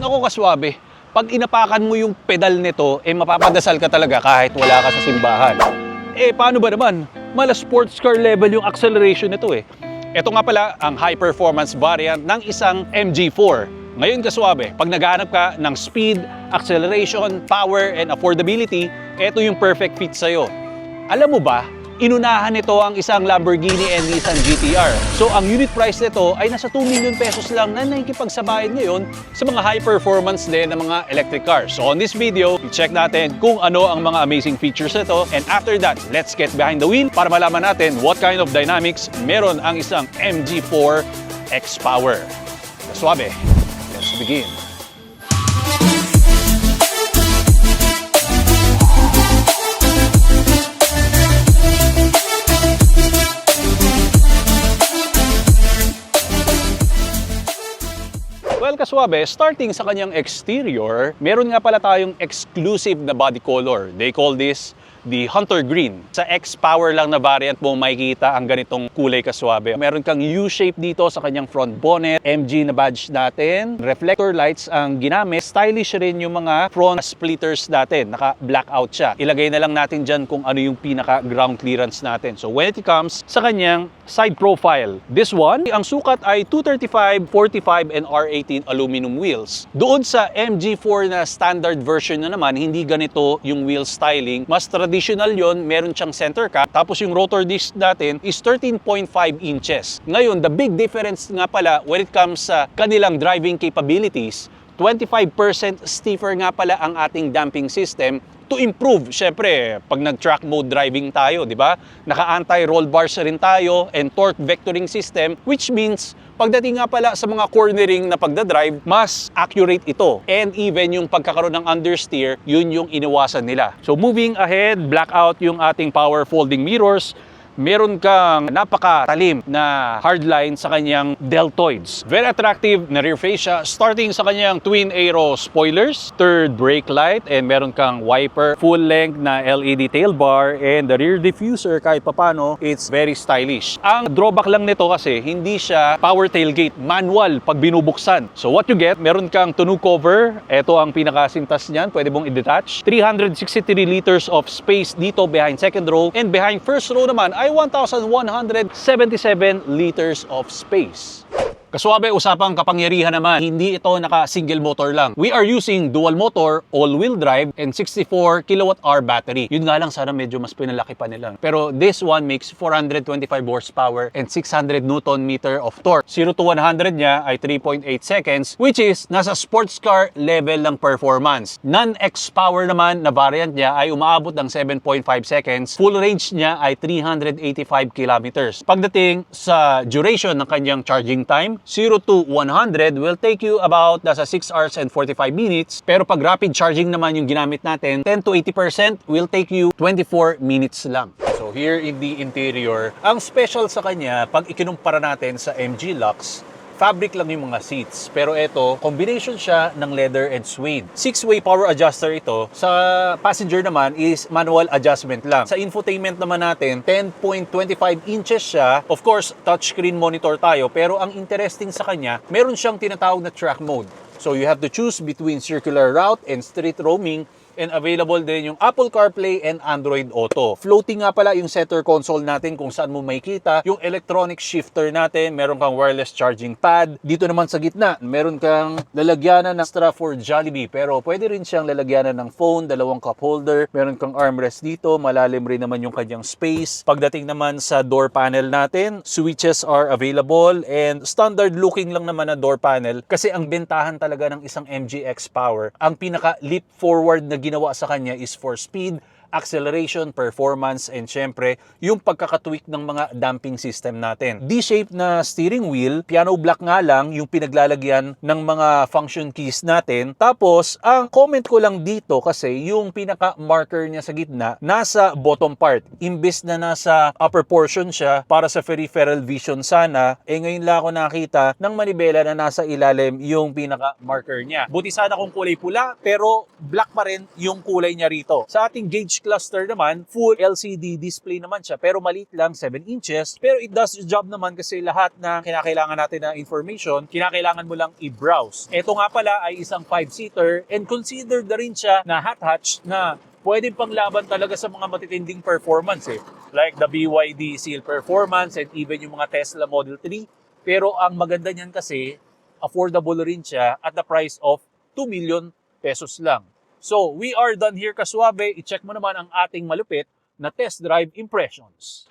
Naku kaswabe, pag inapakan mo yung pedal nito, mapapadasal ka talaga kahit wala ka sa simbahan. Paano ba naman? Mala sports car level yung acceleration nito Ito nga pala ang high performance variant ng isang MG4. Ngayon kaswabe, pag naghahanap ka ng speed, acceleration, power, and affordability, ito yung perfect fit sa'yo. Alam mo ba, inunahan nito ang isang Lamborghini and Nissan GT-R. So ang unit price nito ay nasa 2 million pesos lang na nakikipagsabayan ngayon sa mga high performance din ng mga electric cars. So on this video, i-check natin kung ano ang mga amazing features nito, and after that, let's get behind the wheel para malaman natin what kind of dynamics meron ang isang MG4 X-Power. Suave, let's begin. Well, kaswabe, starting sa kanyang exterior, meron nga pala tayong exclusive na body color. They call this the Hunter Green. Sa X-Power lang na variant mo makikita ang ganitong kulay kaswabe. Meron kang U-shape dito sa kanyang front bonnet, MG na badge natin, reflector lights ang ginamit, stylish rin yung mga front splitters natin, naka-blackout siya. Ilagay na lang natin dyan kung ano yung pinaka-ground clearance natin. So when it comes sa kanyang side profile, this one, ang sukat ay 235, 45, and R18 aluminum wheels. Doon sa MG4 na standard version na naman, hindi ganito yung wheel styling. Mas traditional yon, meron siyang center cap, tapos yung rotor disc natin is 13.5 inches. Ngayon, the big difference nga pala when it comes sa kanilang driving capabilities, 25% stiffer nga pala ang ating damping system to improve. Syempre, pag nag-track mode driving tayo, di ba? Naka-anti-roll bars rin tayo and torque vectoring system, which means pagdating nga pala sa mga cornering na pagdadrive, mas accurate ito. And even yung pagkakaroon ng understeer, yun yung iniwasan nila. So moving ahead, blackout yung ating power folding mirrors. Meron kang napakatalim na hardline sa kanyang deltoids. Very attractive na rear fascia, starting sa kanyang twin aero spoilers, third brake light, and meron kang wiper, full length na LED tail bar, and the rear diffuser kahit papano, it's very stylish. Ang drawback lang nito kasi hindi siya power tailgate, manual pag binubuksan. So what you get, meron kang tonneau cover, ito ang pinakasintas niyan, pwede mong i-detach. 363 liters of space dito behind second row, and behind first row naman ay 1,177 liters of space. Kaswabe, usapang kapangyarihan naman, hindi ito naka-single motor lang. We are using dual motor, all-wheel drive, and 64 kWh battery. Yun nga lang, sana medyo mas pinalaki pa nila. Pero this one makes 425 horsepower and 600 Nm of torque. 0 to 100 niya ay 3.8 seconds, which is nasa sports car level ng performance. Non-X-Power naman na variant niya ay umaabot ng 7.5 seconds. Full range niya ay 385 kilometers. Pagdating sa duration ng kanyang charging time, 0 to 100 will take you about nasa 6 hours and 45 minutes. Pero pag rapid charging naman yung ginamit natin, 10 to 80% will take you 24 minutes lang. So here in the interior, ang special sa kanya, pag ikinumpara natin sa MG Lux, fabric lang yung mga seats. Pero ito, combination siya ng leather and suede. 6-way power adjuster ito. Sa passenger naman is manual adjustment lang. Sa infotainment naman natin, 10.25 inches siya. Of course, touchscreen monitor tayo. Pero ang interesting sa kanya, meron siyang tinatawag na track mode. So you have to choose between circular route and street roaming. And available din yung Apple CarPlay and Android Auto. Floating nga pala yung center console natin kung saan mo makikita. Yung electronic shifter natin, meron kang wireless charging pad. Dito naman sa gitna, meron kang lalagyanan ng extra for Jollibee. Pero pwede rin siyang lalagyanan ng phone, dalawang cup holder. Meron kang armrest dito, malalim rin naman yung kanyang space. Pagdating naman sa door panel natin, switches are available and standard looking lang naman na door panel. Kasi ang bentahan talaga ng isang MG X-Power, ang pinaka leap forward na ginawa sa kanya is for speed, acceleration, performance, and syempre, yung pagkakatwik ng mga damping system natin. D-shape na steering wheel, piano black nga lang yung pinaglalagyan ng mga function keys natin. Tapos, ang comment ko lang dito kasi yung pinaka-marker niya sa gitna, nasa bottom part. Imbes na nasa upper portion siya para sa peripheral vision sana, ngayon lang ako nakita ng manibela na nasa ilalim yung pinaka-marker niya. Buti sana kung kulay pula, pero black pa rin yung kulay niya rito. Sa ating gauge image cluster naman, full LCD display naman siya, pero maliit lang, 7 inches. Pero it does the job naman kasi lahat na kinakailangan natin na information, kinakailangan mo lang i-browse. Ito nga pala ay isang 5-seater and considered na rin siya na hot hatch na pwede pang laban talaga sa mga matitinding performance like the BYD Seal Performance and even yung mga Tesla Model 3. Pero ang maganda niyan kasi, affordable rin siya at the price of 2 million pesos lang. So, we are done here, Kaswabe. I-check mo naman ang ating malupit na test drive impressions.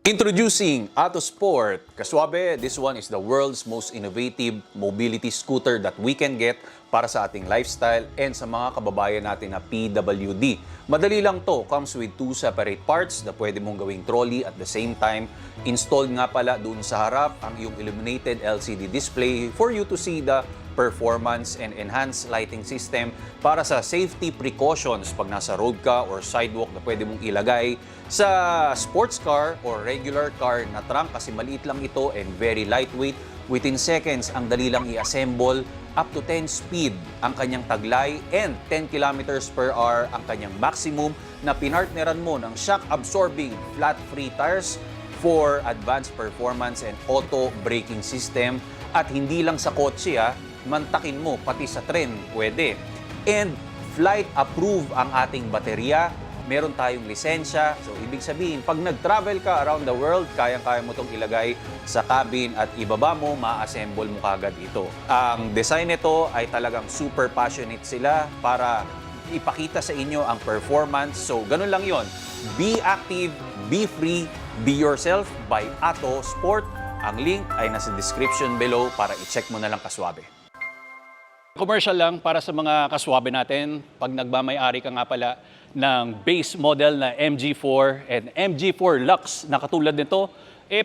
Introducing Autosport. Kaswabe, this one is the world's most innovative mobility scooter that we can get para sa ating lifestyle and sa mga kababayan natin na PWD. Madali lang to. Comes with 2 separate parts na pwede mong gawing trolley at the same time. Installed nga pala doon sa harap ang iyong illuminated LCD display for you to see the performance and enhanced lighting system para sa safety precautions pag nasa road ka or sidewalk na pwede mong ilagay sa sports car or regular car na trunk kasi maliit lang ito and very lightweight. Within seconds, ang dali lang i-assemble. Up to 10 speed ang kanyang taglay and 10 kilometers per hour ang kanyang maximum na pinartneran mo ng shock-absorbing flat-free tires for advanced performance and auto braking system. At hindi lang sa kotse mantakin mo pati sa tren pwede. And flight approved ang ating baterya. Meron tayong lisensya. So, ibig sabihin, pag nag-travel ka around the world, kayang-kaya mo itong ilagay sa cabin at ibaba mo, ma-assemble mo kagad ito. Ang design nito ay talagang super passionate sila para ipakita sa inyo ang performance. So, ganun lang yon. Be active, be free, be yourself by Autosport. Ang link ay nasa description below para i-check mo na lang, Kaswabe. Commercial lang para sa mga kaswabe natin. Pag nagmamay-ari ka nga pala ng base model na MG4 and MG4 Lux na katulad nito,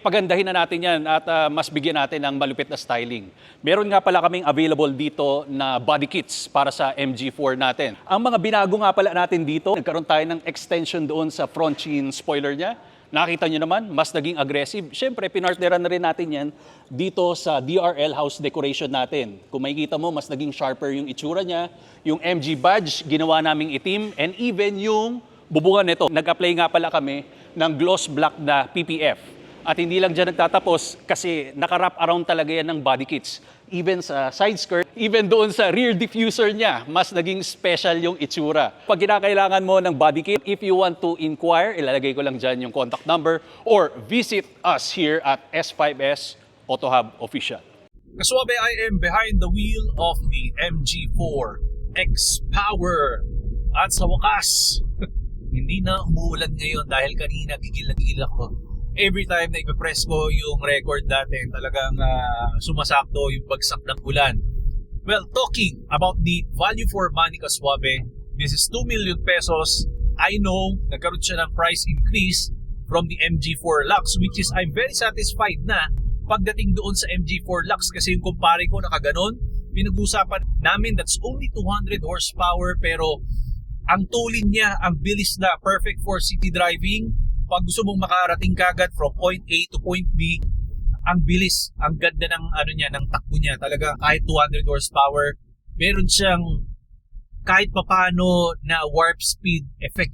pagandahin na natin yan at mas bigyan natin ng malupit na styling. Meron nga pala kaming available dito na body kits para sa MG4 natin. Ang mga binago nga pala natin dito, nagkaroon tayo ng extension doon sa front chin spoiler niya. Nakita nyo naman, mas naging aggressive. Siyempre, pinartneran na rin natin yan dito sa DRL house decoration natin. Kung makikita mo, mas naging sharper yung itsura niya. Yung MG badge, ginawa naming itim. And even yung bubungan nito. Nag-apply nga pala kami ng gloss black na PPF. At hindi lang dyan nagtatapos kasi naka-wrap around talaga yan ng body kits. Even sa side skirt, even doon sa rear diffuser niya, mas naging special yung itsura. Pag kinakailangan mo ng body kit, if you want to inquire, ilalagay ko lang dyan yung contact number or visit us here at S5S Auto Hub Official. Kaswabe, I am behind the wheel of the MG4 X-Power. At sa wakas, hindi na umuulan ngayon dahil kanina gigil na gigil ako. Every time na ipapress ko yung record natin, talagang sumasakto yung bagsak ng ulan. Well, talking about the value for money, Kaswabe, this is 2 million pesos. I know, nagkaroon siya ng price increase from the MG4 Lux, which is I'm very satisfied na pagdating doon sa MG4 Lux kasi yung kumpare ko nakaganon, pinag-usapan namin that's only 200 horsepower pero ang tulin niya, ang bilis na perfect for city driving. Pag gusto mong makarating kagad from point A to point B, ang bilis, ang ganda ng ng takbo niya. Talaga kahit 200 horsepower, meron siyang kahit papano na warp speed effect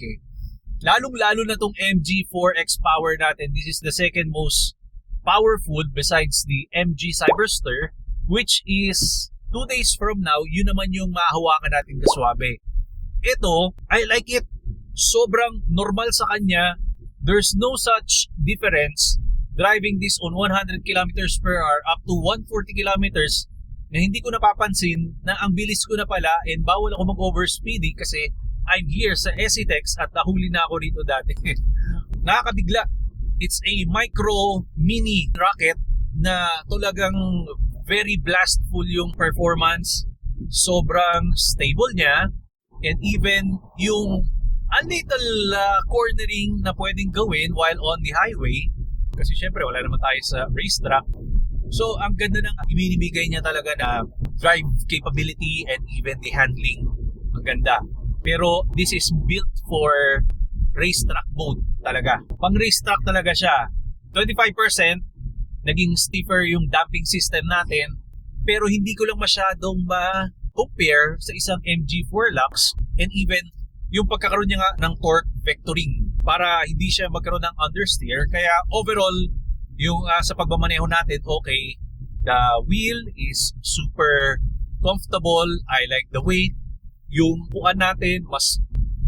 Lalong-lalo na tong MG4 X-Power natin. This is the second most powerful besides the MG Cyberster, which is 2 days from now, yun naman yung mahahawakan natin, Kaswabe. Ito, I like it. Sobrang normal sa kanya. There's no such difference driving this on 100 kilometers per hour up to 140 kilometers na hindi ko napapansin na ang bilis ko na pala and bawal ako mag-overspeeding kasi I'm here sa SCTEX at nahuli na ako rito dati. Nakakabigla. It's a micro mini rocket na talagang very blastful yung performance. Sobrang stable niya and even yung a little cornering na pwedeng gawin while on the highway kasi syempre wala naman tayo sa racetrack. So ang ganda ng ibinibigay niya talaga na drive capability and even the handling. Ang ganda. Pero this is built for racetrack mode talaga. Pang racetrack talaga siya. 25% naging stiffer yung damping system natin pero hindi ko lang masyadong ma-compare sa isang MG4 Lux and even yung pagkakaroon niya nga ng torque vectoring para hindi siya magkaroon ng understeer. Kaya overall, yung sa pagmamaneho natin, okay, the wheel is super comfortable. I like the weight. Yung upuan natin, mas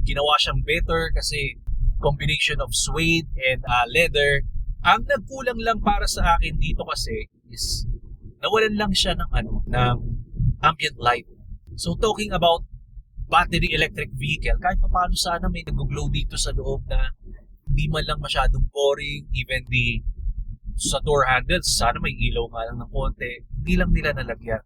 ginawa siyang better kasi combination of suede and leather. Ang nagkulang lang para sa akin dito kasi is nawalan lang siya ng ng ambient light. So talking about battery electric vehicle, kahit pa paano sana may nag-glow dito sa loob na hindi man lang masyadong boring. Even sa door handles, sana may ilaw nga lang ng konti. Hindi lang nila nalagyan.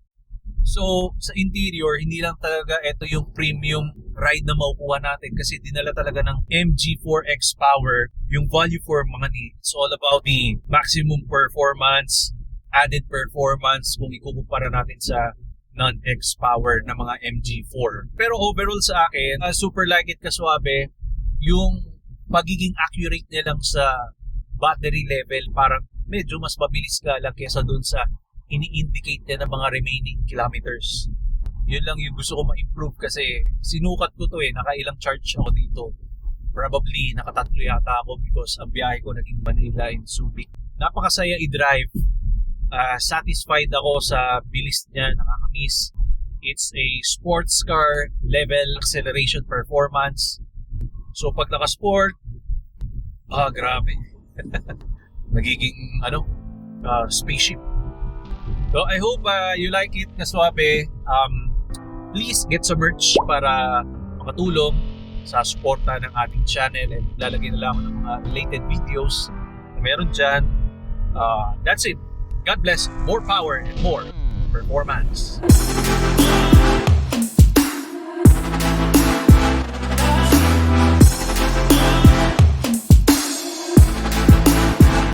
So, sa interior, hindi lang talaga ito yung premium ride na maukuha natin kasi dinala talaga ng MG4 X-Power yung value for money. It's all about the maximum performance, added performance kung ikukumpara natin sa non-X-Power na mga MG4. Pero overall sa akin, super like it kaswabe, yung pagiging accurate nilang sa battery level, parang medyo mas mabilis ka lang kesa dun sa ini-indicate niya ng mga remaining kilometers. Yun lang yung gusto ko ma-improve kasi sinukat ko to nakailang charge ako dito. Probably nakatatlo yata ako because ang biyahe ko naging Manila and Subic. Napakasaya i-drive. Satisfied ako sa bilis niya, nakakamiss. It's a sports car level acceleration performance. So pag naka-sport, grabe. Nagiging spaceship. So I hope you like it, kaswabe. Please get some merch para makatulong sa suporta ng ating channel, and lalagay na lang ako ng mga related videos na meron dyan. That's it. God bless. More power and more performance.